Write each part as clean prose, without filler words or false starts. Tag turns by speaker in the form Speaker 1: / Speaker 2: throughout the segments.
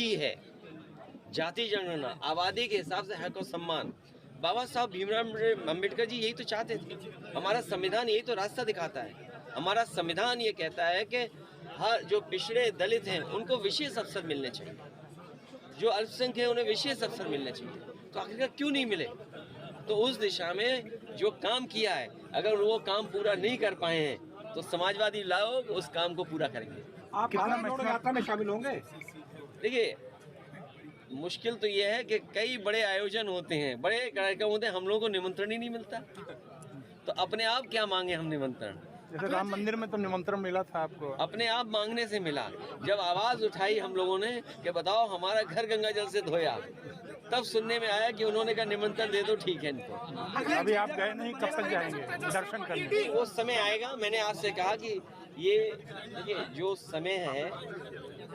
Speaker 1: Party है, जाति जनगणना, आबादी के हिसाब से हक और सम्मान। बाबा साहब भीमराव अम्बेडकर जी यही तो चाहते थे। हमारा संविधान यही तो रास्ता दिखाता है। हमारा संविधान ये कहता है कि हर जो पिछड़े दलित हैं उनको विशेष अवसर मिलने चाहिए, जो अल्पसंख्यक हैं उन्हें विशेष अवसर मिलने चाहिए। तो आखिरकार क्यों नहीं मिले? तो उस दिशा में जो काम किया है, अगर वो काम पूरा नहीं कर पाए हैं तो समाजवादी लोग उस काम को पूरा करेंगे।
Speaker 2: आप कितना यात्रा में शामिल होंगे?
Speaker 1: देखिए, मुश्किल तो ये है कि कई बड़े आयोजन होते हैं, बड़े कार्यक्रम होते हैं, हम लोगों को निमंत्रण ही नहीं मिलता। तो अपने आप क्या मांगे हम निमंत्रण?
Speaker 2: जैसे राम मंदिर में तो निमंत्रण मिला था आपको,
Speaker 1: अपने आप मांगने से मिला। जब आवाज उठाई हम लोगों ने कि बताओ हमारा घर गंगा जल से धोया, तब सुनने में आया कि उन्होंने कहा निमंत्रण दे दो, ठीक है इनको।
Speaker 2: अभी आप गए नहीं, कब तक जाएंगे दर्शन करने?
Speaker 1: वो समय आएगा। मैंने आपसे कहा कि ये देखिए, जो समय है,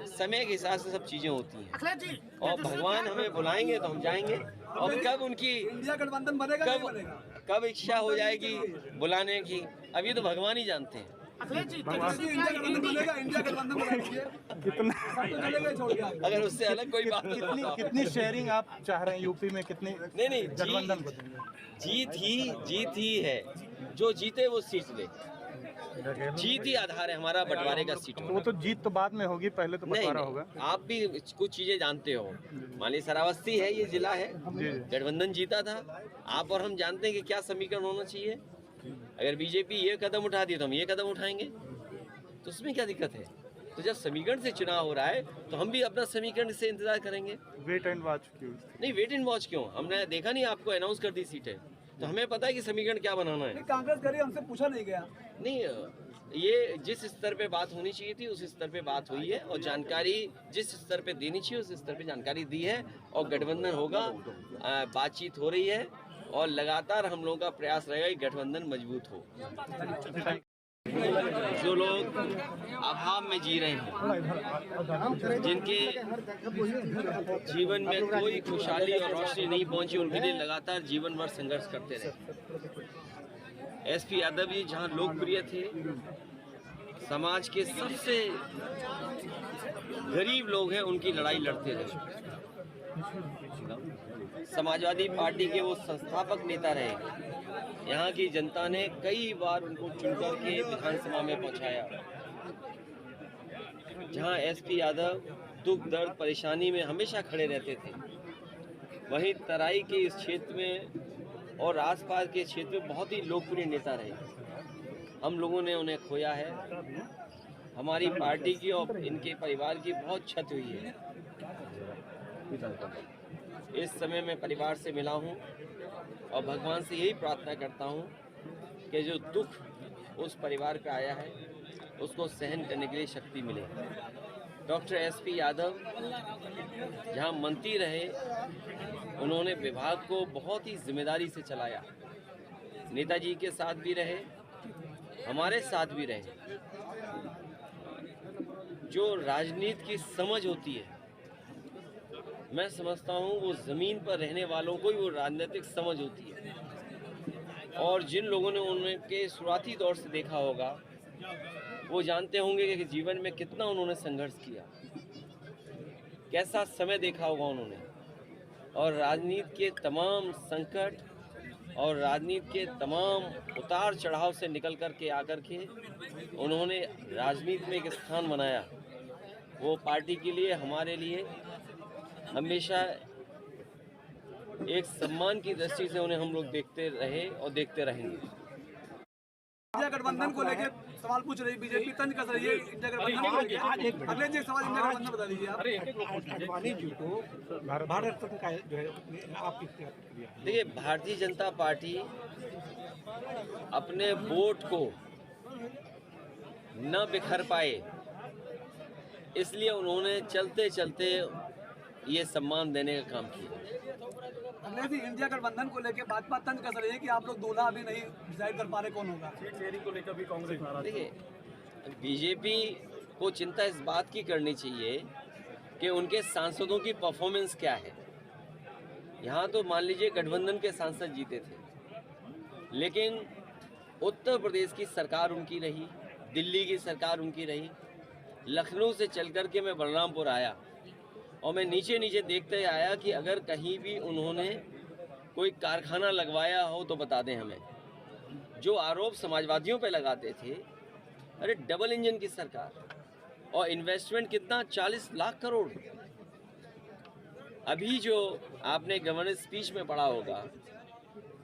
Speaker 1: समय के हिसाब से सब चीजें होती हैं, और भगवान हमें बुलाएंगे तो हम जाएंगे। और कब उनकी
Speaker 3: इंडिया गठबंधन बनेगा,
Speaker 1: कब इच्छा हो जाएगी बुलाने की, अब ये तो भगवान ही जानते हैं। अगर उससे अलग कोई बात
Speaker 2: कितनी शेयरिंग आप चाह रहे हैं यूपी में? कितनी?
Speaker 1: नहीं,
Speaker 2: गठबंधन को देंगे?
Speaker 1: जीत ही है। जो जीते वो सीट ले। जीत ही आधार है हमारा बंटवारे का सीट।
Speaker 2: तो वो तो जीत तो बाद में होगी, पहले तो बंटवारा होगा।
Speaker 1: आप भी कुछ चीजें जानते हो। मान ली श्रावस्ती है, ये जिला है, गठबंधन जीता था। आप और हम जानते हैं कि क्या समीकरण होना चाहिए। अगर बीजेपी ये कदम उठा दी तो हम ये कदम उठाएंगे, तो उसमें क्या दिक्कत है? तो जब समीकरण से चुनाव हो रहा है तो हम भी अपना समीकरण से इंतजार करेंगे।
Speaker 2: वेट एंड वॉच क्यों?
Speaker 1: नहीं, वेट एंड वॉच क्यों? हमने देखा नहीं, आपको अनाउंस कर दी सीटें, तो हमें पता है कि समीकरण क्या बनाना है।
Speaker 3: कांग्रेस करी, हमसे पूछा नहीं गया।
Speaker 1: नहीं, ये जिस स्तर पे बात होनी चाहिए थी उस स्तर पे बात हुई है, और जानकारी जिस स्तर पे देनी चाहिए उस स्तर पे जानकारी दी है, और गठबंधन होगा। बातचीत हो रही है और लगातार हम लोगों का प्रयास रहेगा कि गठबंधन मजबूत हो। जो लोग अभाव में जी रहे हैं, जिनके जीवन में कोई खुशहाली और रोशनी नहीं पहुंची, उनके लिए लगातार जीवन भर संघर्ष करते रहे। एसपी यादव जी जहां लोकप्रिय थे, समाज के सबसे गरीब लोग हैं उनकी लड़ाई लड़ते रहे। समाजवादी पार्टी के वो संस्थापक नेता रहे। यहाँ की जनता ने कई बार उनको चुनकर के विधानसभा में पहुंचाया। जहाँ एसपी यादव दुख दर्द परेशानी में हमेशा खड़े रहते थे, वहीं तराई के इस क्षेत्र में और आसपास के क्षेत्र में बहुत ही लोकप्रिय नेता रहे। हम लोगों ने उन्हें खोया है। हमारी पार्टी की और इनके परिवार की बहुत क्षति हुई है। इस समय मैं परिवार से मिला हूं और भगवान से यही प्रार्थना करता हूं कि जो दुख उस परिवार पे आया है उसको सहन करने के लिए शक्ति मिले। डॉक्टर एसपी यादव जहां मंत्री रहे, उन्होंने विभाग को बहुत ही जिम्मेदारी से चलाया। नेताजी के साथ भी रहे, हमारे साथ भी रहे। जो राजनीति की समझ होती है, मैं समझता हूँ वो ज़मीन पर रहने वालों को ही वो राजनीतिक समझ होती है। और जिन लोगों ने उनके शुरुआती दौर से देखा होगा, वो जानते होंगे कि जीवन में कितना उन्होंने संघर्ष किया, कैसा समय देखा होगा उन्होंने, और राजनीति के तमाम संकट और राजनीति के तमाम उतार चढ़ाव से निकल कर के आकर के उन्होंने राजनीति में एक स्थान बनाया। वो पार्टी के लिए, हमारे लिए हमेशा एक सम्मान की दृष्टि से उन्हें हम लोग देखते रहे और देखते रहेंगे।
Speaker 3: इंडिया गठबंधन को लेकर सवाल पूछ रही बीजेपी, तंज कस रही है इंडिया गठबंधन को लेकर। अगले जी सवाल इंडिया गठबंधन बता दीजिए आप।
Speaker 1: देखिए, भारतीय जनता पार्टी अपने वोट को न बिखर पाए, इसलिए उन्होंने चलते चलते ये सम्मान देने का काम किया।
Speaker 3: अगले जी इंडिया गठबंधन को लेकर भाजपा तंज कस रही है कि आप लोग दूल्हा अभी नहीं डिसाइड कर पा रहे कौन होगा। सीट को लेकर भी कांग्रेस नाराज।
Speaker 1: देखिए, बीजेपी को चिंता इस बात की करनी चाहिए कि उनके सांसदों की परफॉर्मेंस क्या है। यहाँ तो मान लीजिए गठबंधन के सांसद जीते थे, लेकिन उत्तर प्रदेश की सरकार उनकी रही, दिल्ली की सरकार उनकी रही। लखनऊ से चल कर के मैं बलरामपुर आया, और मैं नीचे नीचे देखते आया कि अगर कहीं भी उन्होंने कोई कारखाना लगवाया हो तो बता दें हमें। जो आरोप समाजवादियों पे लगाते थे, अरे डबल इंजन की सरकार और इन्वेस्टमेंट कितना, 40 लाख करोड़। अभी जो आपने गवर्नेंस स्पीच में पढ़ा होगा,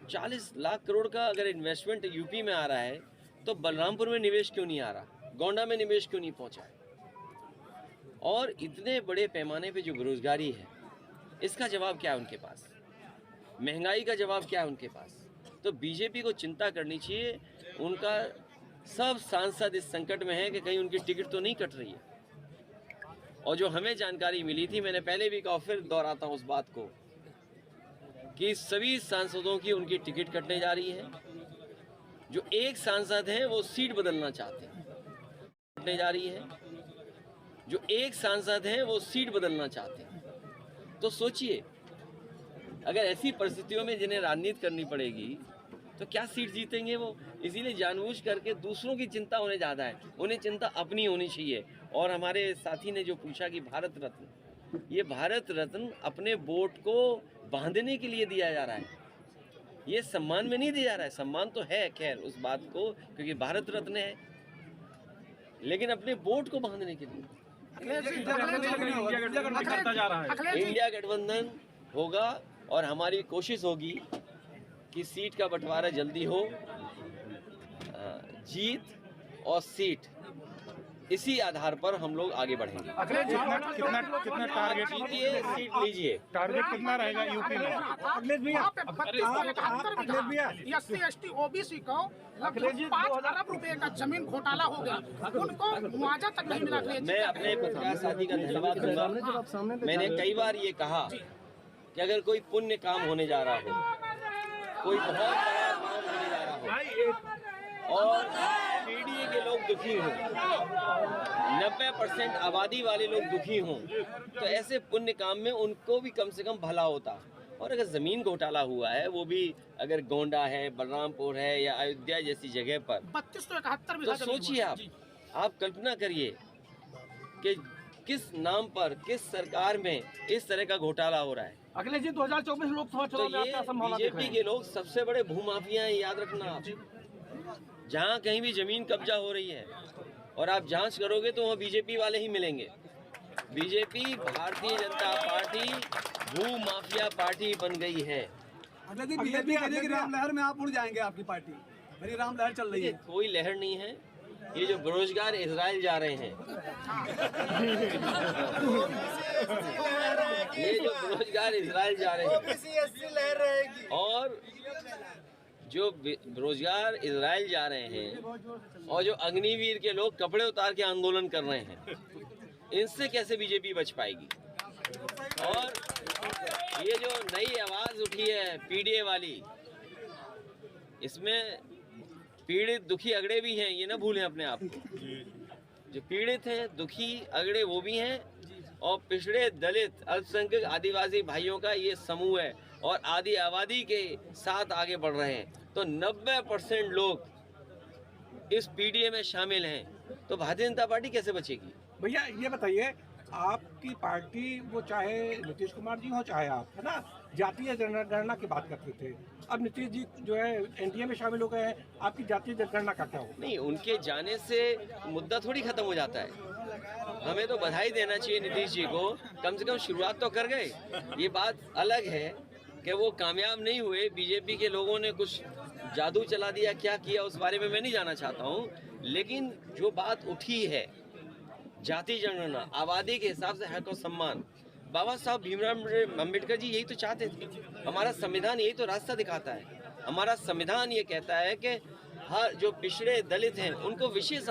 Speaker 1: 40 लाख करोड़ का अगर इन्वेस्टमेंट यूपी में आ रहा है तो बलरामपुर में निवेश क्यों नहीं आ रहा, गोंडा में निवेश क्यों नहीं पहुंचा है? और इतने बड़े पैमाने पे जो बेरोजगारी है, इसका जवाब क्या है उनके पास? महंगाई का जवाब क्या है उनके पास? तो बीजेपी को चिंता करनी चाहिए। उनका सब सांसद इस संकट में है कि कहीं उनकी टिकट तो नहीं कट रही है। और जो हमें जानकारी मिली थी, मैंने पहले भी कहा, फिर दोहराता हूँ उस बात को, कि सभी सांसदों की उनकी टिकट कटने जा रही है। जो एक सांसद हैं वो सीट बदलना चाहते हैं, कटने जा रही है। जो एक सांसद हैं वो सीट बदलना चाहते हैं। तो सोचिए, अगर ऐसी परिस्थितियों में जिन्हें राजनीति करनी पड़ेगी तो क्या सीट जीतेंगे वो? इसीलिए जानबूझ करके दूसरों की चिंता उन्हें ज़्यादा है, उन्हें चिंता अपनी होनी चाहिए। और हमारे साथी ने जो पूछा कि भारत रत्न, ये भारत रत्न अपने वोट को बांधने के लिए दिया जा रहा है, ये सम्मान में नहीं दिया जा रहा है। सम्मान तो है खैर उस बात को, क्योंकि भारत रत्न है, लेकिन अपने वोट को बांधने के लिए। इंडिया गठबंधन होगा और हमारी कोशिश होगी कि सीट का बंटवारा जल्दी हो। जीत और सीट, इसी आधार पर हम लोग आगे बढ़ेंगे।
Speaker 2: कितना टारगेट
Speaker 1: जीतिए, सीट लीजिए।
Speaker 2: टारगेट कितना रहेगा यूपी में?
Speaker 4: SC ST OBC को लगभग 5 अरब रुपए का जमीन घोटाला हो गया, उनको मुआवजा तक नहीं मिला।
Speaker 1: मैं अपने पत्रकार साथी का धन्यवाद दूंगा। मैंने कई बार ये कहा कि अगर कोई पुण्य काम होने जा रहा हो, कोई बहुत बड़ा काम होने जा रहा हो और पीडीए के लोग दुखी हों, 90% आबादी वाले लोग दुखी हों, तो ऐसे पुण्य काम में उनको भी कम से कम भला होता। और अगर ज़मीन घोटाला हुआ है, वो भी अगर गोंडा है, बलरामपुर है या अयोध्या जैसी जगह पर,
Speaker 4: 3271
Speaker 1: तो सोचिए आप कल्पना करिए कि किस नाम पर, किस सरकार में इस तरह का घोटाला हो रहा है।
Speaker 3: अखिलेश जी 2024 लोकसभा
Speaker 1: तो ये बीजेपी के लोग सबसे बड़े भूमाफिया हैं, याद रखना आप। जहाँ कहीं भी जमीन कब्जा हो रही है और आप जांच करोगे तो वहाँ बीजेपी वाले ही मिलेंगे। BJP, Bharatiya Janata party, भूमाफिया party बन गई है।
Speaker 3: बीजेपी राम लहर में आप उड़ जाएंगे, आपकी पार्टी मेरी राम लहर चल रही है।
Speaker 1: कोई लहर नहीं है। ये जो बेरोजगार इजराइल जा रहे हैं, ये जो बेरोजगार इजराइल जा रहे हैं और जो बेरोजगार इजराइल जा रहे हैं और जो अग्निवीर के लोग कपड़े उतार के आंदोलन कर रहे हैं, इनसे कैसे बीजेपी बच पाएगी? और ये जो नई आवाज उठी है पीडीए वाली, इसमें पीड़ित दुखी अगड़े भी हैं, ये ना भूलें अपने आप को। जो पीड़ित हैं, दुखी अगड़े वो भी हैं, और पिछड़े, दलित, अल्पसंख्यक, आदिवासी भाइयों का ये समूह है और आदि आबादी के साथ आगे बढ़ रहे हैं। तो 90% लोग इस पीडीए में शामिल हैं, तो भारतीय जनता पार्टी कैसे बचेगी?
Speaker 5: भैया ये बताइए, आपकी पार्टी, वो चाहे नीतीश कुमार जी हो चाहे आप, है ना, जातीय जनगणना की बात करते थे। अब नीतीश जी जो है एनडीए में शामिल हो गए हैं, आपकी जातीय जनगणना का क्या हो?
Speaker 1: नहीं, उनके जाने से मुद्दा थोड़ी खत्म हो जाता है। हमें तो बधाई देना चाहिए नीतीश जी को, कम से कम शुरुआत तो कर गए। ये बात अलग है कि वो कामयाब नहीं हुए, बीजेपी के लोगों ने कुछ जादू चला दिया, क्या किया उस बारे में मैं नहीं जाना चाहता हूँ। लेकिन जो बात उठी है, जाति जनगणना, आबादी के हिसाब से हक और सम्मान, बाबा साहब भीमराव अम्बेडकर जी यही तो चाहते थे। हमारा संविधान यही तो रास्ता दिखाता है। हमारा संविधान ये कहता है कि हर जो पिछड़े दलित हैं उनको विशेष